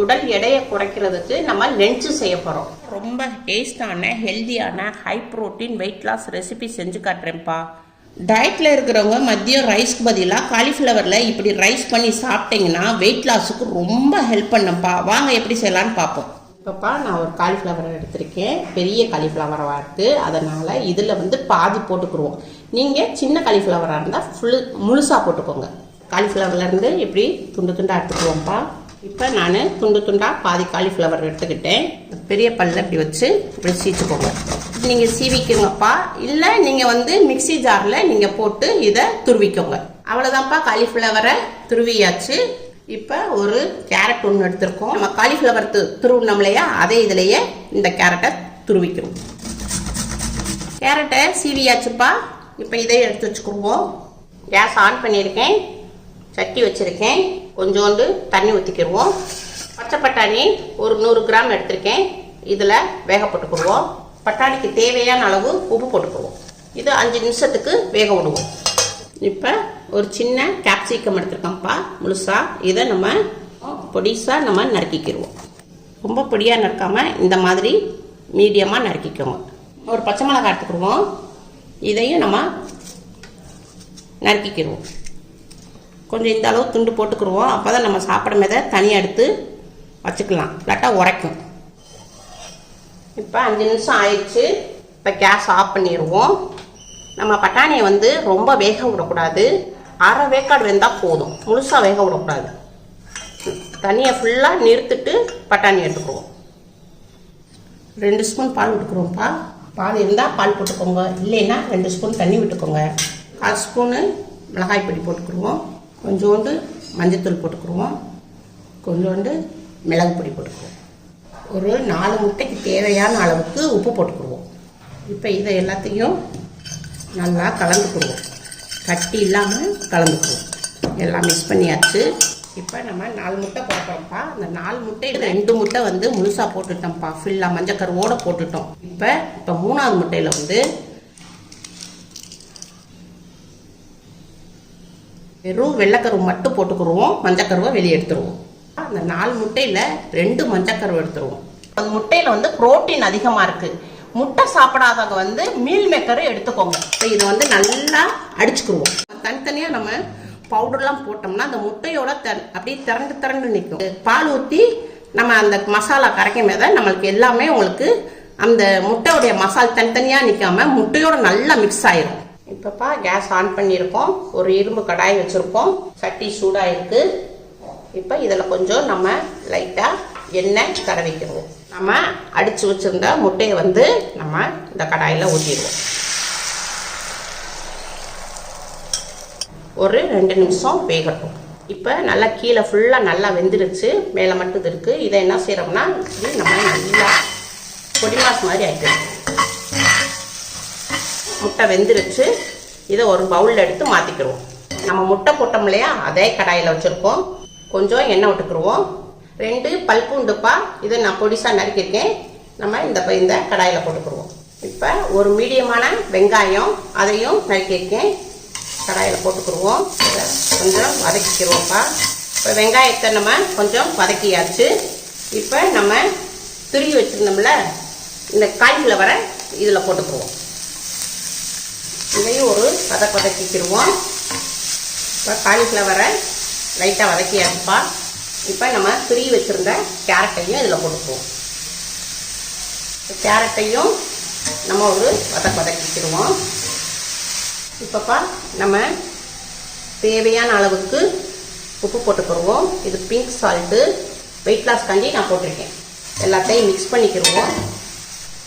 உடல் எடையை குறைக்கிறதுக்கு நம்ம லஞ்ச் செய்ய போகிறோம். ரொம்ப டேஸ்டான ஹெல்தியான high protein weight loss recipe செஞ்சு காட்டுறேன்ப்பா. டயட்டில் இருக்கிறவங்க மதியம் ரைஸ்க்கு பதிலாக காலிஃப்ளவரில் இப்படி ரைஸ் பண்ணி சாப்பிட்டீங்கன்னா வெயிட் லாஸுக்கு ரொம்ப ஹெல்ப் பண்ணப்பா. வாங்க எப்படி செய்யலான்னு பார்ப்போம். இப்போப்பா நான் ஒரு காலிஃப்ளவரை எடுத்திருக்கேன். பெரிய காலிஃப்ளவராக இருக்குது. அதனால் இதில் பாதி போட்டுக்குருவோம். நீங்கள் சின்ன காலிஃப்ளவராக இருந்தால் முழுசாக போட்டுக்கோங்க. காலிஃப்ளவர்லேருந்து இப்படி துண்டு துண்டாக எடுத்துக்குவோம்ப்பா. இப்போ நான் துண்டு துண்டாக பாதி காலிஃப்ளவர் எடுத்துக்கிட்டேன். பெரிய பல்ல இப்படி வச்சு இப்படி சீச்சுக்கோங்க. நீங்கள் சீவிக்குங்கப்பா. இல்லை நீங்கள் மிக்சி ஜாரில் நீங்கள் போட்டு இதை துருவிக்கோங்க. அவ்வளோதான்ப்பா, காலிஃப்ளவரை துருவியாச்சு. இப்போ ஒரு கேரட் ஒன்று எடுத்துருக்கோம். நம்ம காலிஃப்ளவர் துருவினோம் இல்லையா, அதே இதிலையே இந்த கேரட்டை துருவிக்கிறோம். கேரட்டை சீவியாச்சுப்பா. இப்போ இதை எடுத்து வச்சுக்குவோம். கேஸ் ஆன் பண்ணியிருக்கேன். சட்டி வச்சுருக்கேன். கொஞ்சோண்டு தண்ணி ஊற்றிக்கிடுவோம். பச்சை பட்டாணி ஒரு 100 கிராம் எடுத்திருக்கேன். இதில் வேக போட்டுக்கிடுவோம். பட்டாணிக்கு தேவையான அளவு உப்பு போட்டுக்குவோம். இது 5 நிமிஷத்துக்கு வேக விடுவோம். இப்போ ஒரு சின்ன கேப்சிகம் எடுத்துருக்கோம்ப்பா முழுசாக. இதை நம்ம பொடிசாக நம்ம நறுக்கிக்கிடுவோம். ரொம்ப பொடியாக நறுக்காமல் இந்த மாதிரி மீடியமாக நறுக்கிக்கோங்க. ஒரு பச்சை மிளகாய் எடுத்துக்கிடுவோம். இதையும் நம்ம நறுக்கிக்கிடுவோம். கொஞ்சம் இந்த அளவு துண்டு போட்டுக்கிடுவோம். அப்போ தான் நம்ம சாப்பிடும் போது தனியாக எடுத்து வச்சுக்கலாம், இல்லாட்டா உரைக்கும். இப்போ 5 நிமிஷம் ஆயிடுச்சு. இப்போ கேஸ் ஆஃப் பண்ணிடுவோம். நம்ம பட்டாணியை ரொம்ப வேக விடக்கூடாது. அரை வேக்காடு வெந்தால் போதும், முழுசாக வேக விடக்கூடாது. தண்ணியை ஃபுல்லாக நிறுத்திட்டு பட்டாணி எடுத்துக்குவோம். 2 ஸ்பூன் பால் விட்டுக்குறோம்ப்பா. பால் இருந்தால் பால் போட்டுக்கோங்க, இல்லைன்னா 2 ஸ்பூன் தண்ணி விட்டுக்கோங்க. 1/4 ஸ்பூனு மிளகாய் பொடி போட்டுக்குருவோம். கொஞ்சோண்டு மஞ்சத்தூள் போட்டுக்குருவோம். கொஞ்சோண்டு மிளகு பொடி போட்டுக்குவோம். ஒரு 4 முட்டைக்கு தேவையான அளவுக்கு உப்பு போட்டுக்குருவோம். இப்போ இதை எல்லாத்தையும் நல்லா கலந்துக்குருவோம். கட்டி இல்லாமல் கலந்துக்குவோம். எல்லாம் மிக்ஸ் பண்ணியாச்சு. இப்போ நம்ம 4 முட்டை போட்டோம்ப்பா. அந்த 4 முட்டையில் 2 முட்டை முழுசாக போட்டுட்டோம்ப்பா. ஃபுல்லாக மஞ்சக்கருவோடு போட்டுட்டோம். இப்போ 3ஆவது முட்டையில் வெறும் வெள்ளைக்கருவு மட்டும் போட்டுக்குருவோம். மஞ்சக்கருவை வெளியே எடுத்துருவோம். அந்த 4 முட்டையில் 2 மஞ்சக்கருவை எடுத்துருவோம். அந்த முட்டையில் புரோட்டீன் அதிகமாக இருக்குது. முட்டை சாப்பிடாதவங்க மீல் மேக்கரை எடுத்துக்கோங்க. இப்போ இதை நல்லா அடிச்சுக்குருவோம். தனித்தனியாக நம்ம பவுடர்லாம் போட்டோம்னா அந்த முட்டையோட அப்படியே திரண்டு நிற்கும். பால் ஊற்றி நம்ம அந்த மசாலா கரைக்கும் போது நம்மளுக்கு எல்லாமே உங்களுக்கு அந்த முட்டையோடைய மசாலா தனித்தனியாக நிற்காம முட்டையோட நல்லா மிக்ஸ் ஆயிரும். இப்போப்பா கேஸ் ஆன் பண்ணியிருக்கோம். ஒரு இரும்பு கடாய் வச்சுருக்கோம். சட்டி சூடாக இருக்குது. இப்போ இதில் கொஞ்சம் நம்ம லைட்டாக எண்ணெய் தடவிக்கிறோம். நம்ம அடித்து வச்சுருந்த முட்டையை நம்ம இந்த கடாயில் ஊற்றிடுவோம். ஒரு 2 நிமிஷம் வேகட்டும். இப்போ நல்லா கீழே ஃபுல்லாக நல்லா வெந்துருச்சு. மேலே மட்டும் இருக்குது. இதை என்ன செய்கிறோம்னா நம்ம நல்லா பொடிமாஸ் மாதிரி ஆகிடும். முட்டை வெந்துருச்சு. இதை ஒரு பவுலில் எடுத்து மாற்றிக்கிடுவோம். நம்ம முட்டை போட்டோம் இல்லையா, அதே கடாயில் வச்சுருக்கோம். கொஞ்சம் எண்ணெய் விட்டுக்குருவோம். 2 பல் பூண்டுப்பா. இதை நான் பொடிசாக நறுக்கியிருக்கேன். நம்ம இந்த கடாயில் போட்டுக்குருவோம். இப்போ ஒரு மீடியமான வெங்காயம், அதையும் நறுக்கியிருக்கேன். கடாயில் போட்டுக்குருவோம். இதை கொஞ்சம் வதக்கிக்கிடுவோம்ப்பா. இப்போ வெங்காயத்தை நம்ம கொஞ்சம் வதக்கியாச்சு. இப்போ நம்ம துருவி வச்சுருந்தோம்ல இந்த காலிஃப்ளவரை இதில் போட்டுக்குருவோம். இதையும் ஒரு வதக்கிக்கிடுவோம். இப்போ காலிஃப்ளவரை லைட்டாக வதக்கியாச்சுப்பா. இப்போ நம்ம துருவி வச்சுருந்த கேரட்டையும் இதில் போட்டுக்குவோம். கேரட்டையும் நம்ம ஒரு வதக்கிக்கிடுவோம். இப்போப்பா நம்ம தேவையான அளவுக்கு உப்பு போட்டுக்கிடுவோம். இது பிங்க் சால்ட்டு வெயிட் லாஸ் காண்டி நான் போட்டிருக்கேன். எல்லாத்தையும் மிக்ஸ் பண்ணிக்கிடுவோம்.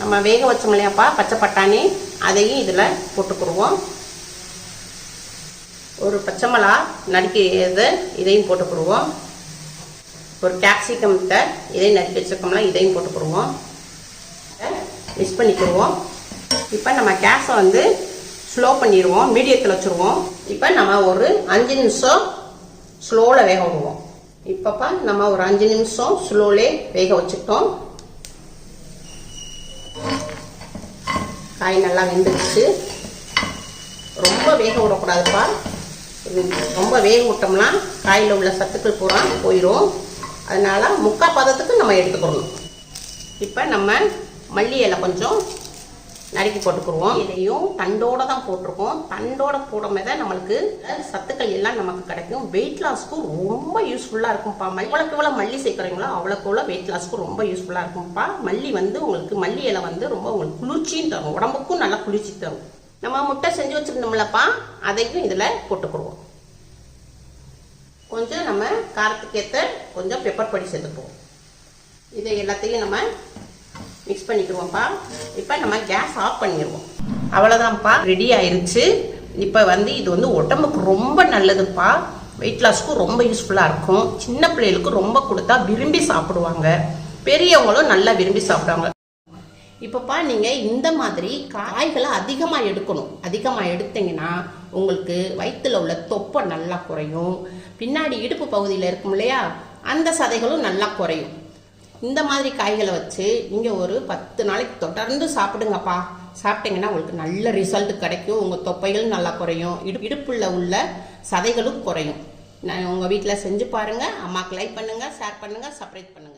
நம்ம வேக வச்சோம் இல்லையாப்பா பச்சை பட்டாணி, அதையும் இதில் போட்டுக்கிடுவோம். ஒரு பச்சை மிளகா நறுக்கியது இதையும் போட்டுக்கிடுவோம். ஒரு கேப்சிகம்கிட்ட இதையும் நறுக்கி வச்சுருக்கோம்ல, இதையும் போட்டுக்கிடுவோம். மிக்ஸ் பண்ணிக்கிடுவோம். இப்போ நம்ம கேஸை ஸ்லோ பண்ணிடுவோம். மீடியத்தில் வச்சுருவோம். இப்போ நம்ம ஒரு 5 நிமிஷம் ஸ்லோவில் வேக விடுவோம். இப்போப்பா நம்ம ஒரு 5 நிமிஷம் ஸ்லோலே வேக வச்சுட்டோம். காய் நல்லா வெந்துடுச்சு. ரொம்ப வேக விடக்கூடாதுப்பா. ரொம்ப வேக விட்டோம்னா காயில் உள்ள சத்துக்கள் பூரா போயிடும். அதனால முக்கால் பதத்துக்கு நம்ம எடுத்துக்கிறணும். இப்போ நம்ம மல்லி இலை கொஞ்சம் நறுக்கி போட்டுக்குருவோம். இதையும் தண்டோடு தான் போட்டிருக்கோம். தண்டோட போடும்போது தான் நம்மளுக்கு சத்துக்கள் எல்லாம் நமக்கு கிடைக்கும். வெயிட் லாஸ்க்கு ரொம்ப யூஸ்ஃபுல்லாக இருக்கும்ப்பா. எவ்வளோக்கு எவ்வளோ மல்லி சேர்க்குறீங்களோ அவ்வளோக்கு எவ்வளோ வெயிட் லாஸ்க்கு ரொம்ப யூஸ்ஃபுல்லாக இருக்கும்ப்பா. மல்லி வந்து உங்களுக்கு மல்லி இலை வந்து ரொம்ப உங்களுக்கு குளிர்ச்சியும் தரும், உடம்புக்கும் நல்லா குளிர்ச்சி தரும். நம்ம முட்டை செஞ்சு வச்சுருந்தோம்லப்பா, அதையும் இதில் போட்டுக்குருவோம். கொஞ்சம் நம்ம காரத்துக்கு ஏற்ற கொஞ்சம் பெப்பர் பொடி சேர்த்துக்குவோம். இதை எல்லாத்தையும் நம்ம மிக்ஸ் பண்ணிக்குவோம்ப்பா. இப்போ நம்ம கேஸ் ஆஃப் பண்ணிடுவோம். அவ்வளோதான்ப்பா, ரெடி ஆயிருச்சு. இப்போ வந்து இது வந்து உடம்புக்கு ரொம்ப நல்லதுப்பா. வெயிட் லாஸ்க்கும் ரொம்ப யூஸ்ஃபுல்லாக இருக்கும். சின்ன பிள்ளைகளுக்கு ரொம்ப கொடுத்தா விரும்பி சாப்பிடுவாங்க, பெரியவங்களும் நல்லா விரும்பி சாப்பிடுவாங்க. இப்போப்பா நீங்கள் இந்த மாதிரி காய்களை அதிகமாக எடுக்கணும். அதிகமாக எடுத்தீங்கன்னா உங்களுக்கு வயிற்றில் உள்ள தொப்பை நல்லா குறையும். பின்னாடி இடுப்பு பகுதியில் இருக்கும் இல்லையா, அந்த சதைகளும் நல்லா குறையும். இந்த மாதிரி காய்களை வச்சு நீங்கள் ஒரு 10 நாளைக்கு தொடர்ந்து சாப்பிடுங்கப்பா. சாப்பிட்டீங்கன்னா உங்களுக்கு நல்ல ரிசல்ட் கிடைக்கும். உங்கள் தொப்பைகளும் நல்லா குறையும், இடுப்புல உள்ள சதைகளும் குறையும். நான் உங்கள் வீட்டில் செஞ்சு பாருங்கள். அம்மாவுக்கு லைக் பண்ணுங்கள், ஷேர் பண்ணுங்கள், சப்ஸ்கிரைப் பண்ணுங்கள்.